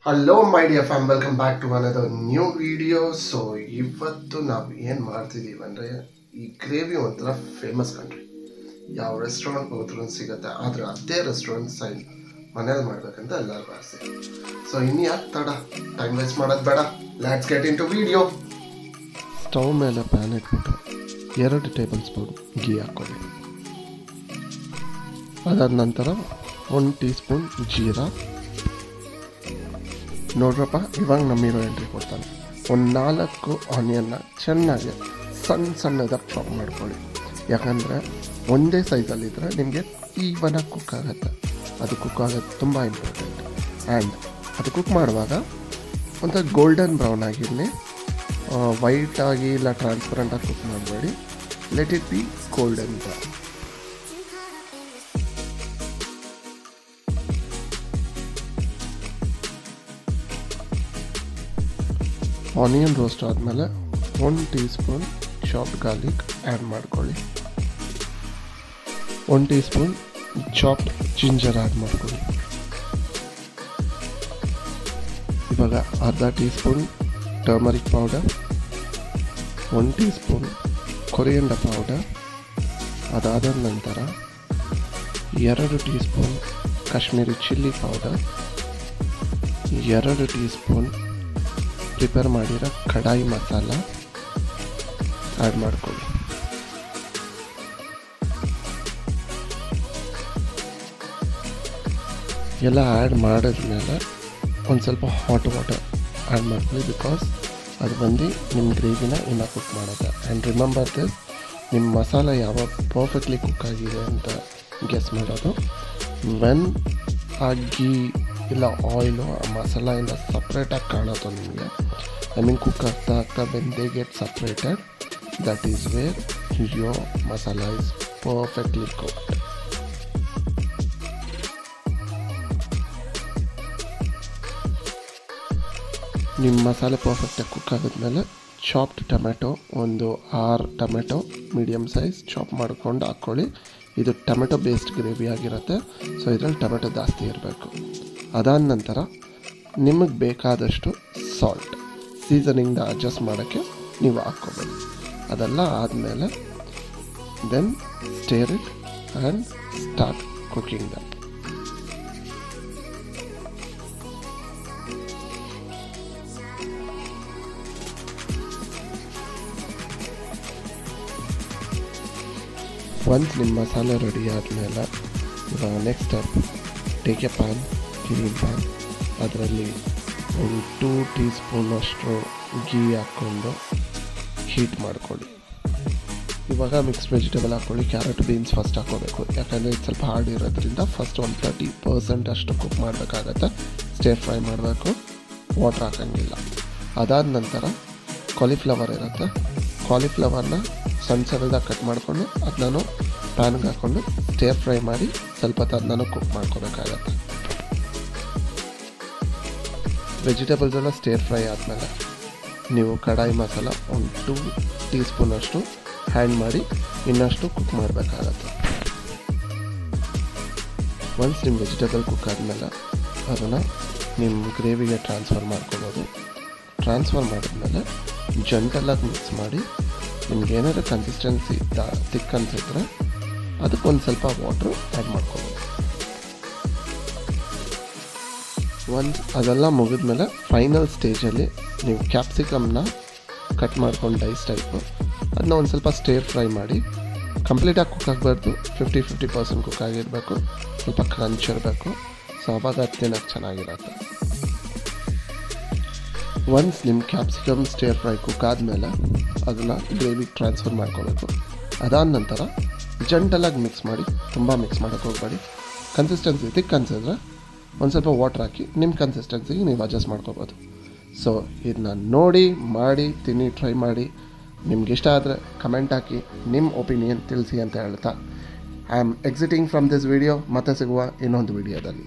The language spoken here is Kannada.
Hello my dear fam, welcome back to another new video. So ಇವತ್ತು ನಾವು ಏನು ಮಾಡ್ತಿದ್ದೀವಿ ಅಂದರೆ, ಈ ಗ್ರೇವಿ ಒಂಥರ ಫೇಮಸ್ ಕಂಡ್ರಿ. ಯಾವ ರೆಸ್ಟೋರೆಂಟ್ ಹೋದ್ರೂ ಸಿಗುತ್ತೆ, ಆದರೆ ಅದೇ ರೆಸ್ಟೋರೆಂಟ್ ಸ್ಟೈಲ್ ಮನೇಲಿ ಮಾಡ್ಬೇಕಂತ ಎಲ್ಲರಿಗೂ ಆಸೆ. ಸೊ ಇನ್ನು ಯಾಕೆ ತಡ, ಟೈಮ್ ವೇಸ್ಟ್ ಮಾಡೋದು ಬೇಡ, let's get into video. Stove ಮೇಲೆ ಪ್ಯಾನ್ ಇಟ್ಬಿಟ್ಟು 2 ಟೇಬಲ್ ಸ್ಪೂನ್ ಗೀ ಹಾಕ್ಕೊಳ್ಳಿ. ಅದಾದ ನಂತರ 1 ಟೀ ಸ್ಪೂನ್ ಜೀರಾ. ನೋಡ್ರಪ್ಪ, ಇವಾಗ ನಮ್ಮಿರೋ ಎಂಟ್ರಿ ಕೊಡ್ತಾನೆ. 4 ಆನಿಯನ್ನ ಚೆನ್ನಾಗಿ ಸಣ್ಣದಾಗಿ ಚಾಪ್ ಮಾಡ್ಕೊಳ್ಳಿ. ಯಾಕಂದರೆ ಒಂದೇ ಸೈಜಲ್ಲಿದ್ದರೆ ನಿಮಗೆ ಈವನಾಗಿ ಕುಕ್ ಆಗುತ್ತೆ. ಅದು ಕುಕ್ ಆಗೋದು ತುಂಬ ಇಂಪಾರ್ಟೆಂಟ್. ಆ್ಯಂಡ್ ಅದು ಕುಕ್ ಮಾಡುವಾಗ ಒಂಥರ ಗೋಲ್ಡನ್ ಬ್ರೌನ್ ಆಗಿರಲಿ, ವೈಟ್ ಆಗಿ ಇಲ್ಲ ಟ್ರಾನ್ಸ್ಪರೆಂಟಾಗಿ ಕುಕ್ ಮಾಡಬೇಡಿ. Let it be golden brown. Onion roast ಆದಮೇಲೆ 1 tea spoon chopped garlic add ಮಾಡ್ಕೊಳ್ಳಿ. 1 tea spoon chopped ginger add ಮಾಡ್ಕೊಳ್ಳಿ. ಇವಾಗ ಅರ್ಧ tea spoon turmeric powder, 1 tea spoon coriander powder. ಅದಾದ ನಂತರ 2 tea spoon Kashmiri chilli powder, 2 tea spoon prepare ಮಾಡಿರೋ ಕಡಾಯಿ ಮಸಾಲ ಆ್ಯಡ್ ಮಾಡ್ಕೊಳ್ಳಿ. ಎಲ್ಲ ಆ್ಯಡ್ ಮಾಡಿದ್ಮೇಲೆ ಒಂದು ಸ್ವಲ್ಪ ಹಾಟ್ ವಾಟರ್ ಆ್ಯಡ್ ಮಾಡ್ಕೊಳ್ಳಿ. ಬಿಕಾಸ್ ಅದು ಬಂದು ನಿಮ್ಮ ಗ್ರೇವಿನ ಇನ್ನೂ ಕುಕ್ ಮಾಡುತ್ತೆ. ಆ್ಯಂಡ್ ರಿಮೆಂಬರ್ ದಿಸ್, ನಿಮ್ಮ ಮಸಾಲ ಯಾವಾಗ ಪರ್ಫೆಕ್ಟ್ಲಿ ಕುಕ್ ಆಗಿದೆ ಅಂತ ಗೆಸ್ ಮಾಡೋದು ವೆನ್ ಆ ಗೀ ಇಲ್ಲ ಆಯಿಲು ಆ ಮಸಾಲೆಯಿಂದ ಸಪ್ರೇಟಾಗಿ ಕಾಣುತ್ತೋ ನಿಮಗೆ. ಐ ಮೀನ್ ಕುಕ್ ಆಗ್ತಾ when they get separated, that is where your masala is perfectly cooked. ನಿಮ್ಮ ಮಸಾಲೆ ಪರ್ಫೆಕ್ಟಾಗಿ ಕುಕ್ ಆಗಿದ್ಮೇಲೆ ಚಾಪ್ಡ್ ಟೊಮೆಟೊ, ಒಂದು 6 ಟೊಮೆಟೊ ಮೀಡಿಯಮ್ ಸೈಜ್ ಚಾಪ್ ಮಾಡ್ಕೊಂಡು ಹಾಕ್ಕೊಳ್ಳಿ. ಇದು ಟೊಮೆಟೊ ಬೇಸ್ಡ್ ಗ್ರೇವಿ ಆಗಿರುತ್ತೆ, ಸೊ ಇದರಲ್ಲಿ ಟೊಮೆಟೊ ಜಾಸ್ತಿ ಇರಬೇಕು. ಅದಾದ ನಂತರ ನಿಮಗೆ ಬೇಕಾದಷ್ಟು ಸಾಲ್ಟ್ ಸೀಸನಿಂಗ್ನ ಅಡ್ಜಸ್ಟ್ ಮಾಡೋಕ್ಕೆ ನೀವು ಹಾಕ್ಕೋಬೋದು. ಅದೆಲ್ಲ ಆದಮೇಲೆ then stir it and start cooking that. Once ನಿಮ್ಮ ಮಸಾಲೆ ರೆಡಿ ಆದಮೇಲೆ ಇವಾಗ next step, take a pan, clean pan, ಅದರಲ್ಲಿ ಒಂದು 2 ಟೀ ಸ್ಪೂನಷ್ಟು ಗೀ ಹಾಕ್ಕೊಂಡು ಹೀಟ್ ಮಾಡ್ಕೊಳ್ಳಿ. ಇವಾಗ ಮಿಕ್ಸ್ಡ್ ವೆಜಿಟೇಬಲ್ ಹಾಕ್ಕೊಳ್ಳಿ. ಕ್ಯಾರೆಟ್, ಬೀನ್ಸ್ ಫಸ್ಟ್ ಹಾಕ್ಕೋಬೇಕು, ಯಾಕಂದರೆ ಇದು ಸ್ವಲ್ಪ ಹಾರ್ಡ್ ಇರೋದ್ರಿಂದ ಫಸ್ಟ್ ಒಂದು 30% ಅಷ್ಟು ಕುಕ್ ಮಾಡಬೇಕಾಗತ್ತೆ. ಸ್ಟೇರ್ ಫ್ರೈ ಮಾಡಬೇಕು, ವಾಟ್ರ್ ಹಾಕೋಂಗಿಲ್ಲ. ಅದಾದ ನಂತರ ಕಾಲಿಫ್ಲವರ್ ಇರುತ್ತೆ, ಕಾಲಿಫ್ಲವರ್ನ ಸಣ್ಣದಾಗಿ ಕಟ್ ಮಾಡಿಕೊಂಡು ಅದನ್ನು ಪ್ಯಾನ್ಗೆ ಹಾಕ್ಕೊಂಡು ಸ್ಟೇರ್ ಫ್ರೈ ಮಾಡಿ ಸ್ವಲ್ಪ ಅದನ್ನು ಕುಕ್ ಮಾಡ್ಕೋಬೇಕಾಗತ್ತೆ. ವೆಜಿಟೇಬಲ್ಸ್ ಎಲ್ಲ ಸ್ಟೇರ್ ಫ್ರೈ ಆದಮೇಲೆ ನೀವು ಕಡಾಯಿ ಮಸಾಲ ಒಂದು 2 ಟೀ ಸ್ಪೂನಷ್ಟು ಹ್ಯಾಂಡ್ ಮಾಡಿ ಇನ್ನಷ್ಟು ಕುಕ್ ಮಾಡಬೇಕಾಗತ್ತೆ. ಒನ್ಸ್ ನಿಮ್ಮ ವೆಜಿಟೇಬಲ್ ಕುಕ್ ಆದಮೇಲೆ ಅದನ್ನು ನಿಮ್ಮ ಗ್ರೇವಿಗೆ ಟ್ರಾನ್ಸ್ಫರ್ ಮಾಡ್ಕೊಬೋದು. ಟ್ರಾನ್ಸ್ಫರ್ ಮಾಡಿದ್ಮೇಲೆ ಜಂಟಲಾಗಿ ಮಿಕ್ಸ್ ಮಾಡಿ ನಿಮ್ಗೇನಾದ್ರು ಕನ್ಸಿಸ್ಟೆನ್ಸಿ ತಿಕ್ ಅನಿಸಿದ್ರೆ ಅದಕ್ಕೊಂದು ಸ್ವಲ್ಪ ವಾಟ್ರು ಆ್ಯಡ್ ಮಾಡ್ಕೊಬೋದು. ಅದೆಲ್ಲ ಮುಗಿದ್ಮೇಲೆ ಫೈನಲ್ ಸ್ಟೇಜಲ್ಲಿ ನೀವು ಕ್ಯಾಪ್ಸಿಕಮ್ನ ಕಟ್ ಮಾಡ್ಕೊಂಡು ಡೈಸ್ ಟೈಪು ಅದನ್ನ ಒಂದು ಸ್ವಲ್ಪ ಸ್ಟೇರ್ ಫ್ರೈ ಮಾಡಿ. ಕಂಪ್ಲೀಟಾಗಿ ಕುಕ್ ಆಗಬಾರ್ದು, 50% ಕುಕ್ ಆಗಿರಬೇಕು, ಸ್ವಲ್ಪ ಕ್ರಂಚ್ ಇರಬೇಕು. ಸೊ ಆವಾಗ ಅದು ತಿನ್ನೋಕ್ಕೆ ಚೆನ್ನಾಗಿರುತ್ತೆ. ಒನ್ಸ್ ನಿಮ್ಮ ಕ್ಯಾಪ್ಸಿಕಮ್ ಸ್ಟೇರ್ ಫ್ರೈ ಕುಕ್ ಆದಮೇಲೆ ಅದನ್ನು ಗ್ರೇವಿಗೆ ಟ್ರಾನ್ಸ್ಫರ್ ಮಾಡ್ಕೋಬೇಕು. ಅದಾದ ನಂತರ ಜಂಟಲಾಗಿ ಮಿಕ್ಸ್ ಮಾಡಿ, ತುಂಬ ಮಿಕ್ಸ್ ಮಾಡೋಕ್ಕೆ ಹೋಗಬೇಡಿ. ಕನ್ಸಿಸ್ಟೆನ್ಸಿ ತಿಕ್ ಅನಿಸಿದ್ರೆ ಒಂದು ಸ್ವಲ್ಪ ವಾಟ್ರ್ ಹಾಕಿ ನಿಮ್ಮ ಕನ್ಸಿಸ್ಟೆನ್ಸಿಗೆ ನೀವು ಅಡ್ಜಸ್ಟ್ ಮಾಡ್ಕೋಬೋದು. ಸೊ ಇದನ್ನ ನೋಡಿ, ಮಾಡಿ, ತಿನ್ನಿ, ಟ್ರೈ ಮಾಡಿ. ನಿಮ್ಗೆ ಇಷ್ಟ ಆದರೆ ಕಮೆಂಟ್ ಹಾಕಿ, ನಿಮ್ಮ ಒಪಿನಿಯನ್ ತಿಳಿಸಿ ಅಂತ ಹೇಳ್ತಾ I am exciting from this video. ಮತ್ತೆ ಸಿಗುವ ಇನ್ನೊಂದು ವಿಡಿಯೋದಲ್ಲಿ.